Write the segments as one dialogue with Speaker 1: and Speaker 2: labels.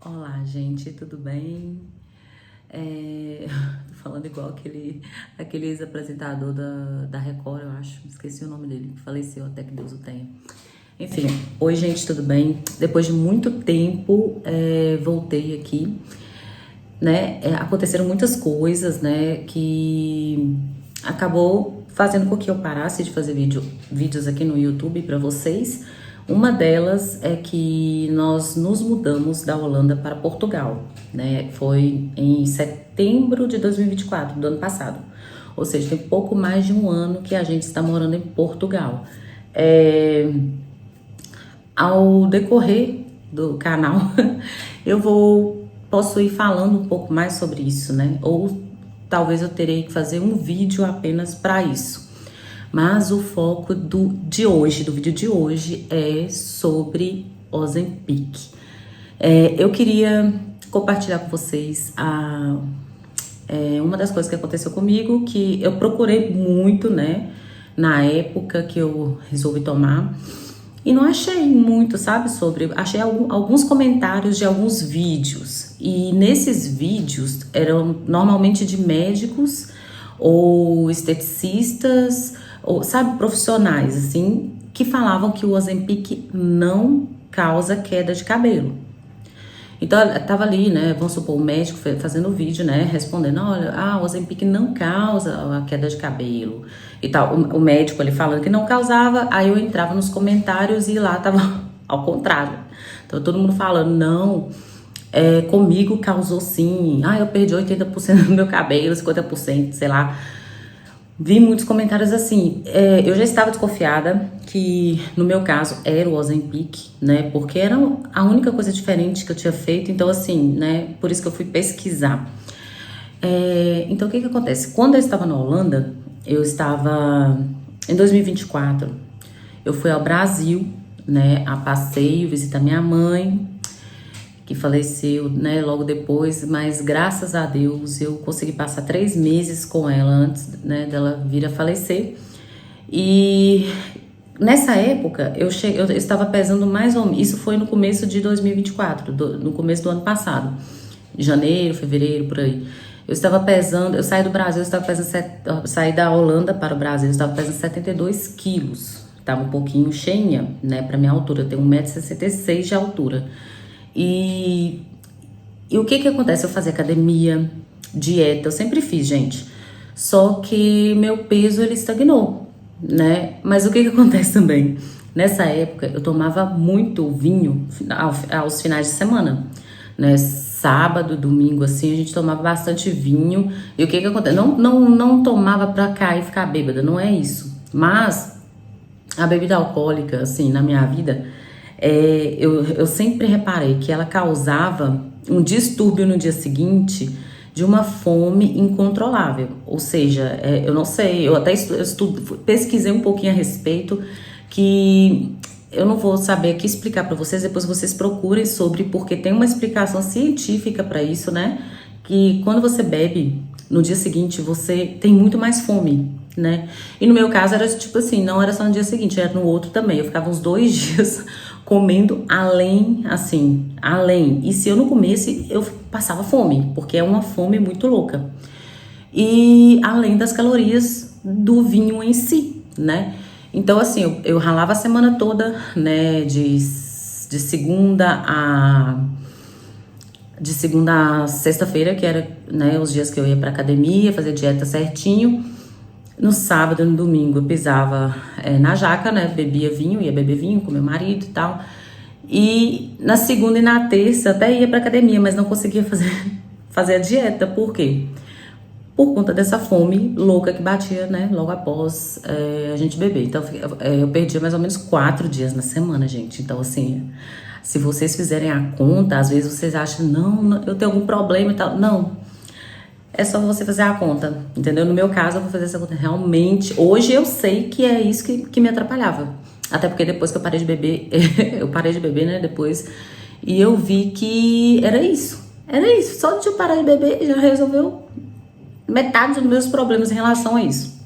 Speaker 1: Olá, gente, tudo bem? Tô falando igual aquele ex-apresentador da Record, eu acho. Esqueci o nome dele, que faleceu, até que Deus o tenha. Enfim, oi, gente, tudo bem? Depois de muito tempo, voltei aqui, né? Aconteceram muitas coisas, né? Que acabou fazendo com que eu parasse de fazer vídeos aqui no YouTube para vocês. Uma delas é que nós nos mudamos da Holanda para Portugal, né? Foi em setembro de 2024, do ano passado. Ou seja, tem pouco mais de um ano que a gente está morando em Portugal. Ao decorrer do canal, posso ir falando um pouco mais sobre isso, né? Ou talvez eu terei que fazer um vídeo apenas para isso. Mas o foco do vídeo de hoje é sobre Ozempic. Eu queria compartilhar com vocês uma das coisas que aconteceu comigo, que eu procurei muito, né, na época que eu resolvi tomar, e não achei muito, sabe, achei alguns comentários de alguns vídeos, e nesses vídeos eram normalmente de médicos ou esteticistas, ou, sabe, profissionais, assim, que falavam que o Ozempic não causa queda de cabelo. Então, tava ali, né, vamos supor, o médico fazendo o vídeo, né, respondendo, olha, o Ozempic não causa a queda de cabelo e tal. O médico ali falando que não causava, aí eu entrava nos comentários e lá tava ao contrário. Então, todo mundo falando, não, comigo causou sim, eu perdi 80% do meu cabelo, 50%, sei lá. Vi muitos comentários assim, eu já estava desconfiada que no meu caso era o Ozempic, né, porque era a única coisa diferente que eu tinha feito, então assim, né, por isso que eu fui pesquisar. Então o que acontece? Quando eu estava na Holanda, eu estava em 2024, eu fui ao Brasil, né, a passeio, visitar minha mãe, que faleceu, né, logo depois, mas graças a Deus eu consegui passar 3 meses com ela antes, né, dela vir a falecer. E nessa época eu estava pesando mais ou menos, isso foi no começo de 2024, no começo do ano passado, janeiro, fevereiro, por aí. Eu estava pesando, eu saí do Brasil, saí da Holanda para o Brasil, eu estava pesando 72 quilos. Estava um pouquinho cheinha, né, para minha altura, eu tenho 1,66 m de altura. E o que acontece? Eu fazia academia, dieta, eu sempre fiz, gente. Só que meu peso, ele estagnou, né? Mas o que acontece também? Nessa época, eu tomava muito vinho aos finais de semana, né? Sábado, domingo, assim, a gente tomava bastante vinho. E o que acontece? Não tomava pra cair e ficar bêbada, não é isso. Mas a bebida alcoólica, assim, na minha vida, eu sempre reparei que ela causava um distúrbio no dia seguinte de uma fome incontrolável. Ou seja, eu não sei, eu até pesquisei um pouquinho a respeito, que eu não vou saber aqui explicar para vocês, depois vocês procurem sobre, porque tem uma explicação científica para isso, né? Que quando você bebe, no dia seguinte você tem muito mais fome, né? E no meu caso era tipo assim, não era só no dia seguinte, era no outro também. Eu ficava uns 2 dias comendo além. E se eu não comesse, eu passava fome, porque é uma fome muito louca. E além das calorias do vinho em si, né? Então, assim, eu ralava a semana toda, né? De segunda a sexta-feira, que era, né, os dias que eu ia pra academia, fazer dieta certinho. No sábado e no domingo eu pisava na jaca, né, bebia vinho, ia beber vinho com meu marido e tal. E na segunda e na terça até ia pra academia, mas não conseguia fazer a dieta. Por quê? Por conta dessa fome louca que batia, né, logo após a gente beber. Então eu perdia mais ou menos 4 dias na semana, gente. Então assim, se vocês fizerem a conta, às vezes vocês acham, não, eu tenho algum problema e tal. Não, é só você fazer a conta, entendeu? No meu caso, eu vou fazer essa conta realmente. Hoje eu sei que é isso que me atrapalhava. Até porque depois que eu parei de beber, eu parei de beber, né, depois. E eu vi que era isso. Era isso. Só de eu parar de beber já resolveu metade dos meus problemas em relação a isso.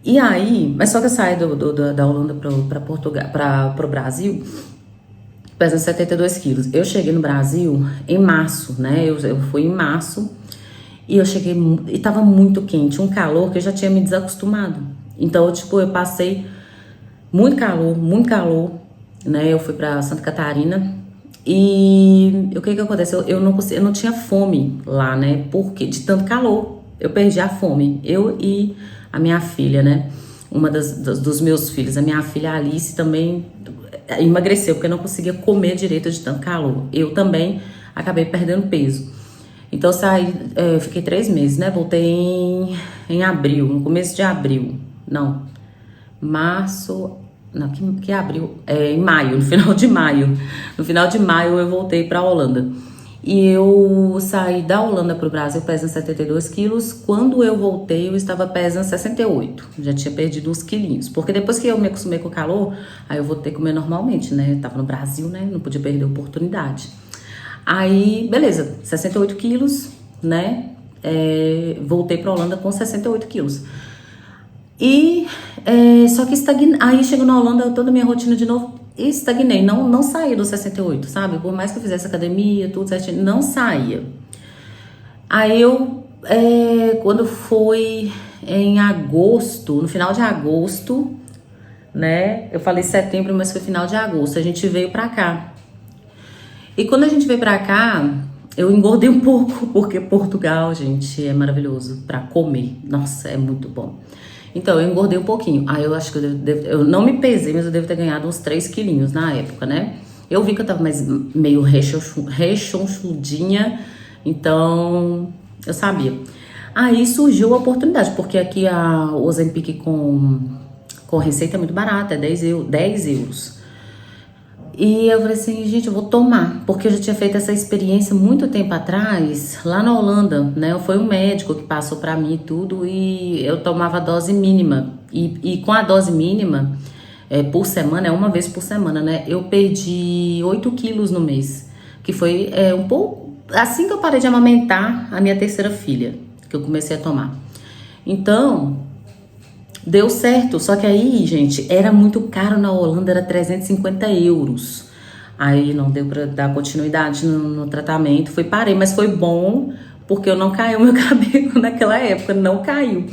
Speaker 1: E aí, mas só que eu saí da Holanda para Portugal, para o Brasil. pesando 72 quilos. Eu cheguei no Brasil em março, né? Eu fui em março e eu cheguei e tava muito quente, um calor que eu já tinha me desacostumado. Então, tipo, eu passei muito calor, né? Eu fui pra Santa Catarina e o que que acontece? Eu não tinha fome lá, né? Porque de tanto calor, eu perdi a fome. Eu e a minha filha, né? Uma dos meus filhos, a minha filha Alice também emagreceu, porque eu não conseguia comer direito de tanto calor. Eu também acabei perdendo peso. Então eu saí, eu fiquei 3 meses, né? Voltei em abril, no começo de abril. Não, março. Não, que abril? Em maio, no final de maio. No final de maio eu voltei pra Holanda. E eu saí da Holanda pro Brasil pesando 72 quilos. Quando eu voltei, eu estava pesando 68. Já tinha perdido uns quilinhos. Porque depois que eu me acostumei com o calor, aí eu voltei a comer normalmente, né? Eu tava no Brasil, né? Não podia perder a oportunidade. Aí, beleza, 68 quilos, né? Voltei pra Holanda com 68 quilos. E só que aí chegou na Holanda, toda a minha rotina de novo, e estagnei, não saí dos 68, sabe? Por mais que eu fizesse academia, tudo certinho, não saía. Aí quando foi em agosto, no final de agosto, né? Eu falei setembro, mas foi final de agosto, a gente veio pra cá. E quando a gente veio pra cá, eu engordei um pouco, porque Portugal, gente, é maravilhoso pra comer. Nossa, é muito bom. Então, eu engordei um pouquinho. Aí eu acho que eu não me pesei, mas eu devo ter ganhado uns 3 quilinhos na época, né? Eu vi que eu tava meio rechonchudinha, então eu sabia. Aí surgiu a oportunidade, porque aqui o Ozempic com receita é muito barata, é 10 euros. E eu falei assim, gente, eu vou tomar, porque eu já tinha feito essa experiência muito tempo atrás, lá na Holanda, né? Foi um médico que passou pra mim tudo e eu tomava a dose mínima. E com a dose mínima, por semana, uma vez por semana, né? Eu perdi 8 quilos no mês, que foi um pouco... Assim que eu parei de amamentar a minha terceira filha, que eu comecei a tomar. Então... deu certo, só que aí, gente, era muito caro na Holanda, era 350 euros. Aí não deu pra dar continuidade no tratamento, parei, mas foi bom, porque eu não caiu meu cabelo naquela época, não caiu.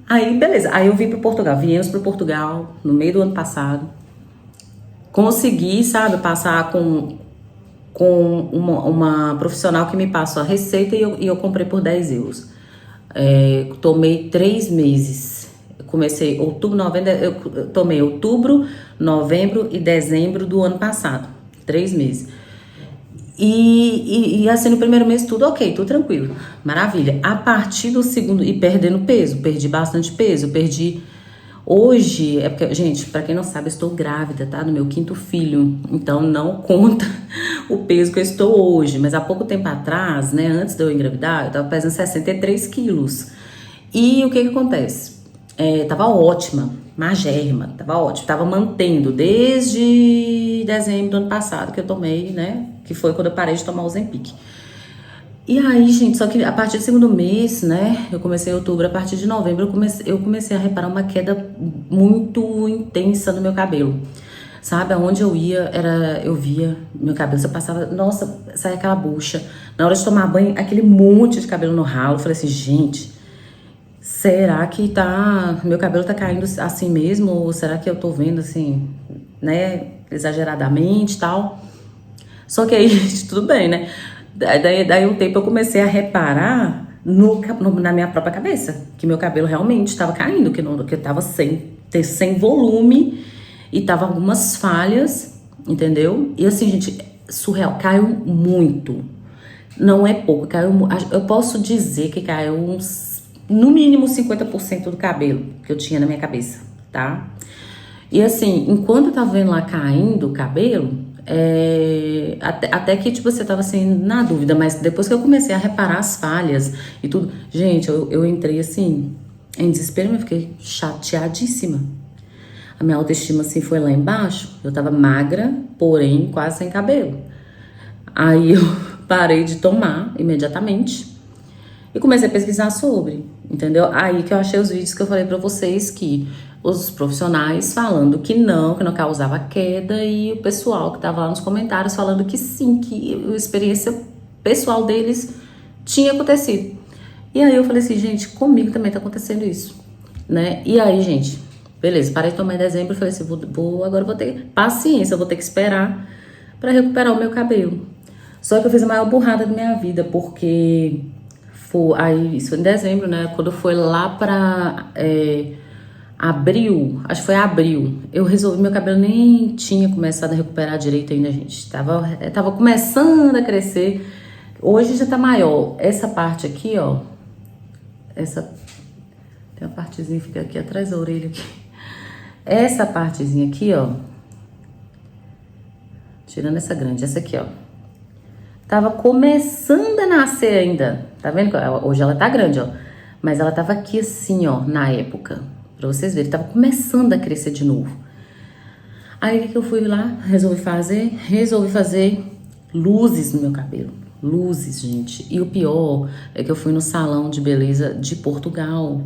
Speaker 1: Aí, beleza, aí eu vim pro Portugal, viemos pro Portugal no meio do ano passado. Consegui, sabe, passar com uma profissional que me passou a receita e eu comprei por 10 euros. Tomei 3 meses. Comecei outubro, novembro, eu tomei outubro, novembro e dezembro do ano passado. 3 meses. E assim, no primeiro mês tudo ok, tudo tranquilo. Maravilha. A partir do segundo, e perdendo peso, perdi bastante peso, Hoje, porque, gente, pra quem não sabe, eu estou grávida, tá? Do meu 5º filho. Então, não conta o peso que eu estou hoje. Mas há pouco tempo atrás, né, antes de eu engravidar, eu tava pesando 63 quilos. E o que acontece? Tava ótima, magérrima, tava ótima. Tava mantendo desde dezembro do ano passado que eu tomei, né? Que foi quando eu parei de tomar o Ozempic. E aí, gente, só que a partir do segundo mês, né? Eu comecei em outubro, a partir de novembro eu comecei a reparar uma queda muito intensa no meu cabelo. Sabe, aonde eu ia, eu via meu cabelo, você passava, nossa, saia aquela bucha. Na hora de tomar banho, aquele monte de cabelo no ralo. Eu falei assim, gente... será que meu cabelo tá caindo assim mesmo? Ou será que eu tô vendo assim, né, exageradamente e tal? Só que aí, tudo bem, né? Daí um tempo eu comecei a reparar na minha própria cabeça, que meu cabelo realmente estava caindo, que eu tava sem volume e tava algumas falhas, entendeu? E assim, gente, surreal, caiu muito. Não é pouco, eu posso dizer que caiu no mínimo 50% do cabelo que eu tinha na minha cabeça, tá? E assim, enquanto eu tava vendo lá caindo o cabelo, até que tipo, você tava assim, na dúvida, mas depois que eu comecei a reparar as falhas e tudo, gente, eu entrei assim, em desespero, mas eu fiquei chateadíssima. A minha autoestima assim foi lá embaixo, eu tava magra, porém quase sem cabelo. Aí eu parei de tomar imediatamente e comecei a pesquisar sobre, entendeu? Aí que eu achei os vídeos que eu falei pra vocês que os profissionais falando que não causava queda, e o pessoal que estava lá nos comentários falando que sim, que a experiência pessoal deles tinha acontecido. E aí eu falei assim, gente, comigo também tá acontecendo isso, né? E aí, gente, beleza, parei de tomar em dezembro, falei assim, agora vou ter paciência, eu vou ter que esperar pra recuperar o meu cabelo. Só que eu fiz a maior burrada da minha vida, porque aí, isso foi em dezembro, né? Quando foi lá pra abril, acho que foi abril, eu resolvi, meu cabelo nem tinha começado a recuperar direito ainda, gente. Tava começando a crescer. Hoje já tá maior. Essa parte aqui, ó, tem uma partezinha que fica aqui atrás da orelha aqui. Essa partezinha aqui, ó, tirando essa grande, essa aqui, ó, tava começando a nascer ainda. Tá vendo? Hoje ela tá grande, ó. Mas ela tava aqui assim, ó, na época. Pra vocês verem, tava começando a crescer de novo. Aí o que eu fui lá, resolvi fazer luzes no meu cabelo. Luzes, gente. E o pior é que eu fui no salão de beleza de Portugal.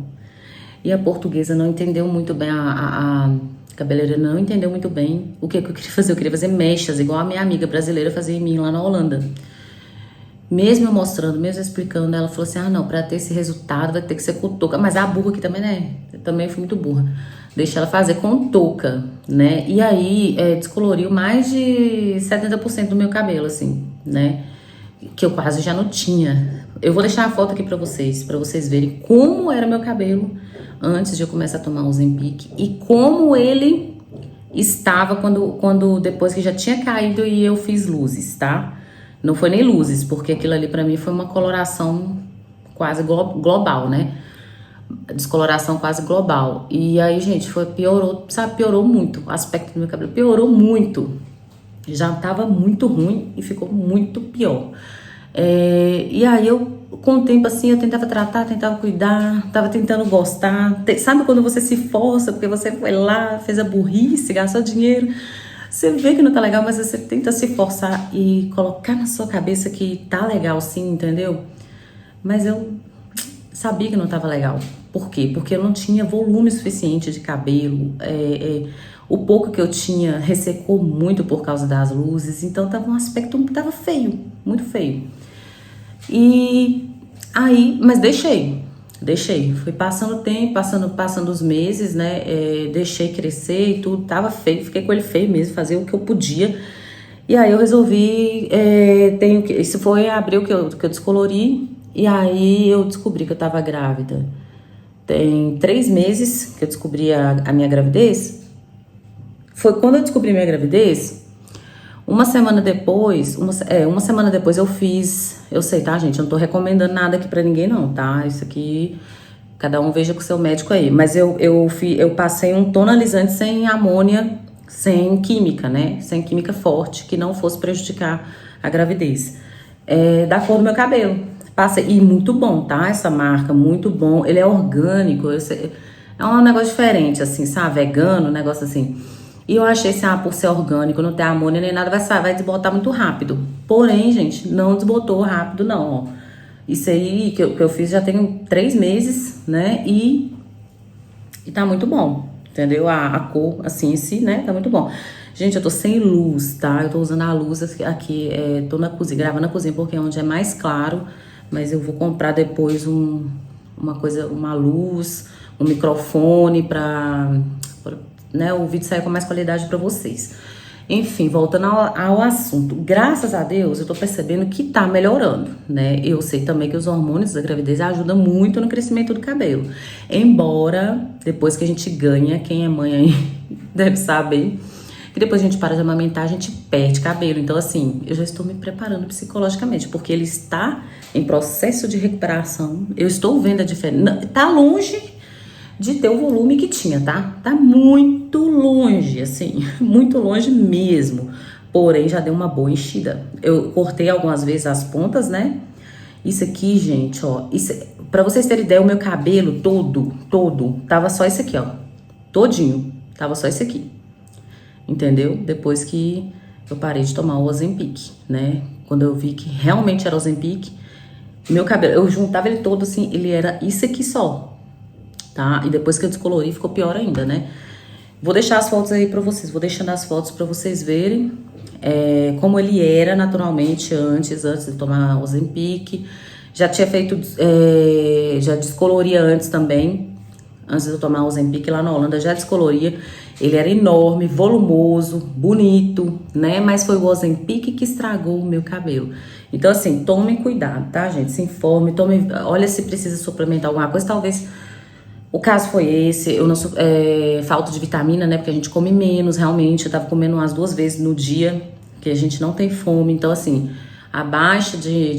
Speaker 1: E a portuguesa não entendeu muito bem, a cabeleireira não entendeu muito bem o que eu queria fazer. Eu queria fazer mechas, igual a minha amiga brasileira fazia em mim lá na Holanda. Mesmo eu mostrando, mesmo eu explicando, ela falou assim, não, pra ter esse resultado vai ter que ser com touca. Mas a burra aqui também, né? Eu também fui muito burra. Deixei ela fazer com touca, né? E aí, descoloriu mais de 70% do meu cabelo, assim, né? Que eu quase já não tinha. Eu vou deixar a foto aqui pra vocês verem como era meu cabelo antes de eu começar a tomar o Ozempic e como ele estava depois que já tinha caído e eu fiz luzes, tá? Não foi nem luzes, porque aquilo ali pra mim foi uma coloração quase global, né? Descoloração quase global. E aí, gente, piorou muito. O aspecto do meu cabelo piorou muito. Já tava muito ruim e ficou muito pior. E aí com o tempo assim, eu tentava tratar, tentava cuidar, tava tentando gostar. Sabe quando você se força, porque você foi lá, fez a burrice, gastou dinheiro. Você vê que não tá legal, mas você tenta se forçar e colocar na sua cabeça que tá legal sim, entendeu? Mas eu sabia que não tava legal. Por quê? Porque eu não tinha volume suficiente de cabelo. O pouco que eu tinha ressecou muito por causa das luzes. Então tava um aspecto, tava feio, muito feio. E aí, mas deixei. Fui passando o tempo, passando os meses, né? Deixei crescer e tudo, tava feio, fiquei com ele feio mesmo, fazer o que eu podia. E aí eu resolvi, isso foi em abril que eu descolori, e aí eu descobri que eu tava grávida. Tem 3 meses que eu descobri a minha gravidez. Foi quando eu descobri minha gravidez. Uma semana depois eu fiz, eu sei, tá, gente? Eu não tô recomendando nada aqui pra ninguém, não, tá? Isso aqui, cada um veja com o seu médico aí. Mas eu passei um tonalizante sem amônia, sem química, né? Sem química forte, que não fosse prejudicar a gravidez. Da cor do meu cabelo. Passei, e muito bom, tá? Essa marca, muito bom. Ele é orgânico, é um negócio diferente, assim, sabe? Vegano, um negócio assim. E eu achei assim, por ser orgânico, não ter amônia nem nada, vai desbotar muito rápido. Porém, gente, não desbotou rápido, não, ó. Isso aí que eu fiz já tem 3 meses, né? E tá muito bom, entendeu? A cor, assim, em si, né? Tá muito bom. Gente, eu tô sem luz, tá? Eu tô usando a luz aqui, tô na cozinha, gravando na cozinha, porque é onde é mais claro. Mas eu vou comprar depois uma luz, um microfone pra né, o vídeo sair com mais qualidade pra vocês. Enfim, voltando ao assunto. Graças a Deus, eu tô percebendo que tá melhorando, né? Eu sei também que os hormônios da gravidez ajudam muito no crescimento do cabelo. Embora, depois que a gente ganha, quem é mãe aí deve saber, que depois a gente para de amamentar, a gente perde cabelo. Então, assim, eu já estou me preparando psicologicamente, porque ele está em processo de recuperação. Eu estou vendo a diferença. Tá longe de ter o volume que tinha, tá? Tá muito longe, assim, muito longe mesmo. Porém, já deu uma boa enchida. Eu cortei algumas vezes as pontas, né? Isso aqui, gente, ó. Pra vocês terem ideia, o meu cabelo todo, tava só esse aqui, ó. Todinho, tava só esse aqui. Entendeu? Depois que eu parei de tomar o Ozempic, né? Quando eu vi que realmente era Ozempic, meu cabelo, eu juntava ele todo assim, ele era isso aqui só. tá? E depois que eu descolori, ficou pior ainda, né? Vou deixar as fotos aí pra vocês, vou deixando as fotos pra vocês verem como ele era naturalmente antes de tomar Ozempic. Já tinha feito, já descoloria antes também, antes de eu tomar Ozempic lá na Holanda, já descoloria. Ele era enorme, volumoso, bonito, né? Mas foi o Ozempic que estragou o meu cabelo. Então, assim, tomem cuidado, tá, gente? Se informe, olha se precisa suplementar alguma coisa, talvez... O caso foi esse, eu não falta de vitamina, né? Porque a gente come menos, realmente. Eu tava comendo umas 2 vezes no dia, que a gente não tem fome. Então, assim, a baixa de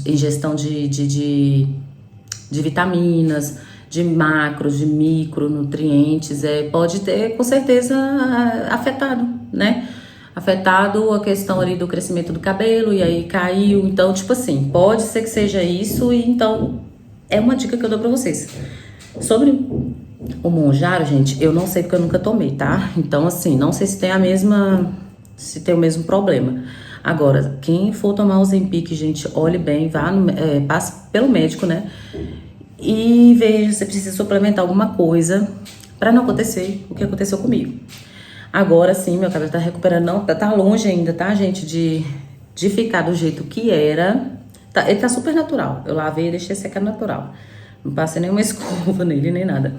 Speaker 1: ingestão de vitaminas, de macros, de micronutrientes, pode ter, com certeza, afetado, né? Afetado a questão ali do crescimento do cabelo, e aí caiu. Então, tipo assim, pode ser que seja isso, e então... É uma dica que eu dou pra vocês. Sobre o Mounjaro, gente, eu não sei porque eu nunca tomei, tá? Então, assim, não sei se tem se tem o mesmo problema. Agora, quem for tomar o Ozempic, gente, olhe bem, passe pelo médico, né? E veja se precisa suplementar alguma coisa pra não acontecer o que aconteceu comigo. Agora sim, meu cabelo tá recuperando, não, tá longe ainda, tá, gente, de ficar do jeito que era. Ele tá super natural. Eu lavei e deixei secar natural. Não passei nenhuma escova nele, nem nada.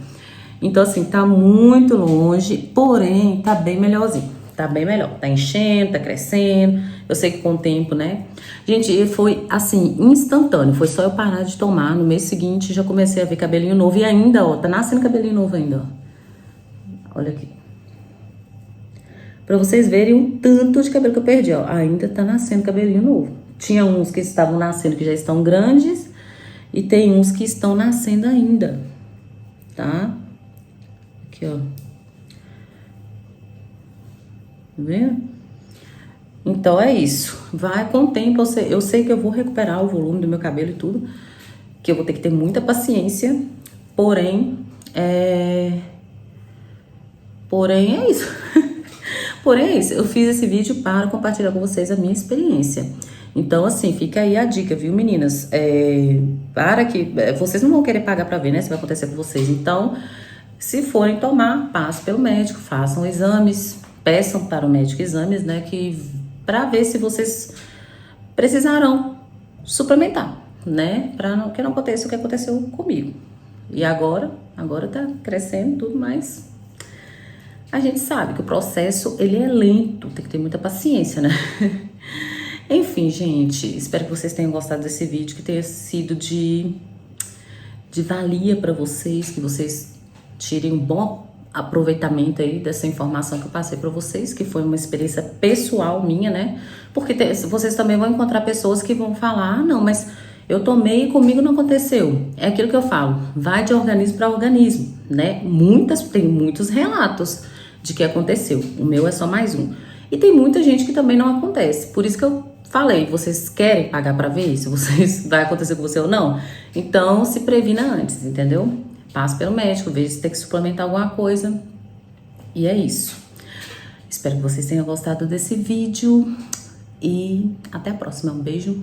Speaker 1: Então, assim, tá muito longe, porém, tá bem melhorzinho. Tá bem melhor. Tá enchendo, tá crescendo. Eu sei que com o tempo, né? Gente, foi, assim, instantâneo. Foi só eu parar de tomar. No mês seguinte, já comecei a ver cabelinho novo. E ainda, ó, tá nascendo cabelinho novo ainda, ó. Olha aqui. Pra vocês verem o tanto de cabelo que eu perdi, ó. Ainda tá nascendo cabelinho novo. Tinha uns que estavam nascendo que já estão grandes e tem uns que estão nascendo ainda, tá? Aqui, ó. Tá vendo? Então é isso. Vai com o tempo, eu sei que eu vou recuperar o volume do meu cabelo e tudo, que eu vou ter que ter muita paciência, porém é isso. Porém é isso. Eu fiz esse vídeo para compartilhar com vocês a minha experiência. Então, assim, fica aí a dica, viu, meninas? Vocês não vão querer pagar pra ver, né? Se vai acontecer com vocês. Então, se forem tomar, passem pelo médico, façam exames, peçam para o médico exames, né? Pra ver se vocês precisarão suplementar, né? Que não aconteça o que aconteceu comigo. E agora tá crescendo tudo, mas a gente sabe que o processo, ele é lento, tem que ter muita paciência, né? Enfim, gente, espero que vocês tenham gostado desse vídeo, que tenha sido de valia para vocês, que vocês tirem um bom aproveitamento aí dessa informação que eu passei para vocês, que foi uma experiência pessoal minha, né? Porque vocês também vão encontrar pessoas que vão falar, não, mas eu tomei e comigo não aconteceu. É aquilo que eu falo, vai de organismo para organismo, né? Tem muitos relatos de que aconteceu, o meu é só mais um. E tem muita gente que também não acontece, por isso que eu falei, vocês querem pagar pra ver se vai acontecer com você ou não? Então, se previna antes, entendeu? Passe pelo médico, veja se tem que suplementar alguma coisa. E é isso. Espero que vocês tenham gostado desse vídeo. E até a próxima. Um beijo.